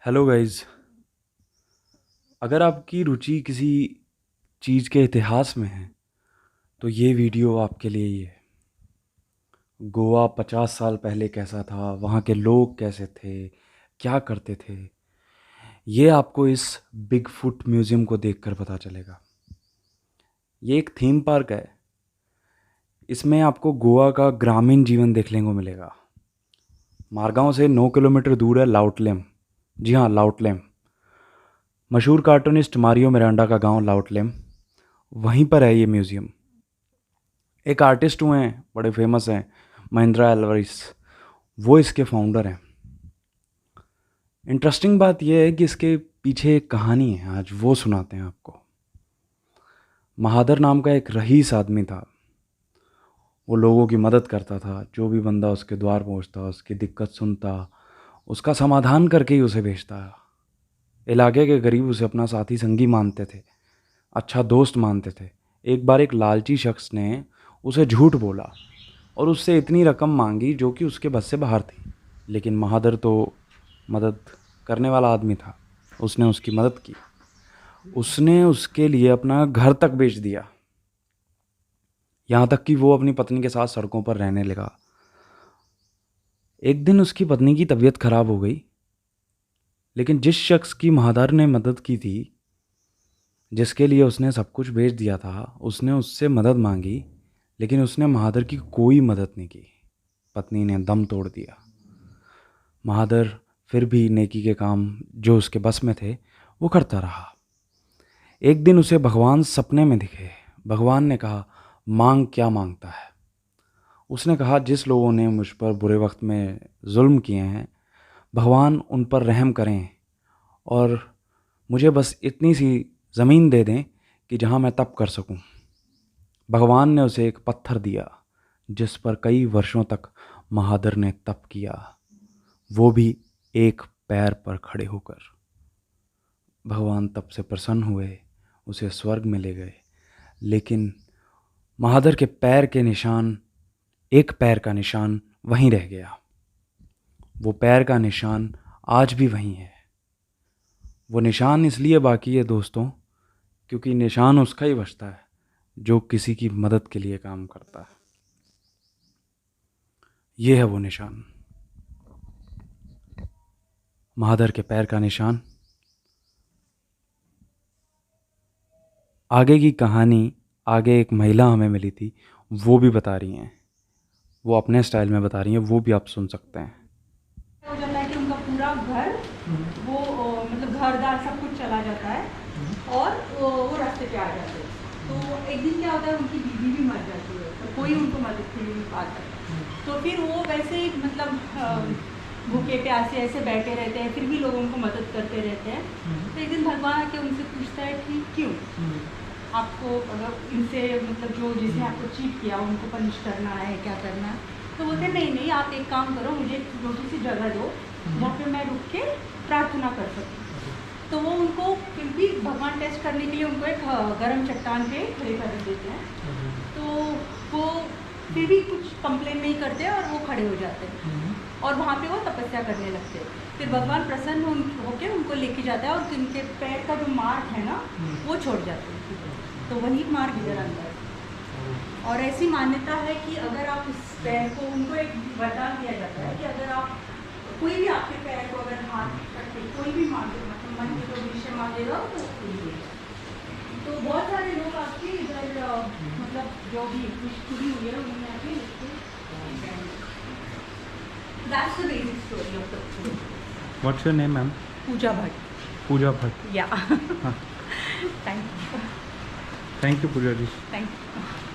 Hello guys. अगर आपकी रुचि किसी चीज़ के इतिहास में है तो ये वीडियो आपके लिए ही है। गोवा 50 साल पहले कैसा था, वहाँ के लोग कैसे थे, क्या करते थे, ये आपको इस बिग फुट म्यूज़ियम को देखकर पता चलेगा। ये एक थीम पार्क है। इसमें आपको गोवा का ग्रामीण जीवन देखने को मिलेगा। मारगांव से 9 किलोमीटर दूर है लाउटलेम। जी हाँ, लाउटलेम। मशहूर कार्टूनिस्ट मारियो मिरांडा का गांव लाउटलेम, वहीं पर है ये म्यूज़ियम। एक आर्टिस्ट हुए हैं, बड़े फेमस हैं, महिंद्रा एल्वारिस, वो इसके फाउंडर हैं। इंटरेस्टिंग बात यह है कि इसके पीछे एक कहानी है, आज वो सुनाते हैं आपको। महादर नाम का एक रईस आदमी था। वो लोगों की मदद करता था। जो भी बंदा उसके द्वार पहुंचता, उसकी दिक्कत सुनता, उसका समाधान करके ही उसे भेजता। इलाके के गरीब उसे अपना साथी संगी मानते थे, अच्छा दोस्त मानते थे। एक बार एक लालची शख्स ने उसे झूठ बोला और उससे इतनी रकम मांगी जो कि उसके बस से बाहर थी। लेकिन महादर तो मदद करने वाला आदमी था, उसने उसकी मदद की। उसने उसके लिए अपना घर तक बेच दिया, यहाँ तक कि वो अपनी पत्नी के साथ सड़कों पर रहने लगा। एक दिन उसकी पत्नी की तबीयत खराब हो गई, लेकिन जिस शख्स की महादर ने मदद की थी, जिसके लिए उसने सब कुछ बेच दिया था, उसने उससे मदद मांगी, लेकिन उसने महादर की कोई मदद नहीं की। पत्नी ने दम तोड़ दिया। महादर फिर भी नेकी के काम जो उसके बस में थे वो करता रहा। एक दिन उसे भगवान सपने में दिखे। भगवान ने कहा, मांग क्या मांगता है। उसने कहा, जिस लोगों ने मुझ पर बुरे वक्त में जुल्म किए हैं, भगवान उन पर रहम करें और मुझे बस इतनी सी ज़मीन दे दें कि जहाँ मैं तप कर सकूं। भगवान ने उसे एक पत्थर दिया जिस पर कई वर्षों तक महादर ने तप किया, वो भी एक पैर पर खड़े होकर। भगवान तप से प्रसन्न हुए, उसे स्वर्ग में ले गए। लेकिन महादर के पैर के निशान, एक पैर का निशान वहीं रह गया। वो पैर का निशान आज भी वहीं है। वो निशान इसलिए बाकी है दोस्तों, क्योंकि निशान उसका ही बचता है जो किसी की मदद के लिए काम करता है। ये है वो निशान, महादर के पैर का निशान। आगे की कहानी, आगे एक महिला हमें मिली थी, वो भी बता रही हैं। वो अपने स्टाइल में बता रही हैं, वो भी आप सुन सकते हैं। हो जाता है कि उनका पूरा घर वो मतलब घर-दार सब कुछ चला जाता है और वो रास्ते पे आ जाते हैं। तो एक दिन क्या होता है, उनकी बीवी भी मर जाती है, तो कोई उनको मदद के लिए नहीं आता है। तो फिर वो वैसे ही मतलब भूखे प्यासे ऐसे बैठे रहते हैं, फिर भी लोग उनको मदद करते रहते हैं। तो एक दिन भगवान आके उनसे पूछता है कि क्यों आपको अगर इनसे मतलब जो जिसने आपको चीट किया उनको पनिश करना है, क्या करना है। तो बोलते नहीं नहीं, आप एक काम करो, मुझे एक छोटी सी जगह दो जहाँ पे मैं रुक के प्रार्थना कर सकूँ। तो वो उनको फिर भी भगवान टेस्ट करने के लिए उनको एक गर्म चट्टान पे खड़े कर देते हैं। तो वो फिर भी कुछ कंप्लेन नहीं करते और वो खड़े हो जाते हैं और वहाँ पे वो तपस्या करने लगते हैं। फिर भगवान प्रसन्न होकर उनको लेके जाता है और उनके पैर का जो मार्क है ना वो छोड़ जाते हैं। तो वही मार्ग इधर आता है। और ऐसी मान्यता है कि अगर आप इस पैर को, उनको एक वरदान दिया जाता है कि अगर आप कोई भी आपके पैर को अगर हाथ करके कोई भी मांगे, मतलब मन की कोई विषय मांगेगा तो खुल जाएगा। तो बहुत सारे लोग आपके इधर मतलब जो भी विश पूरी हुई है उन्होंने आके that's the basic story of the what's your name ma'am? Pooja Bhatt. Pooja Bhatt. Yeah हाँ, thank you. Thank you Pooja ji. Thank you.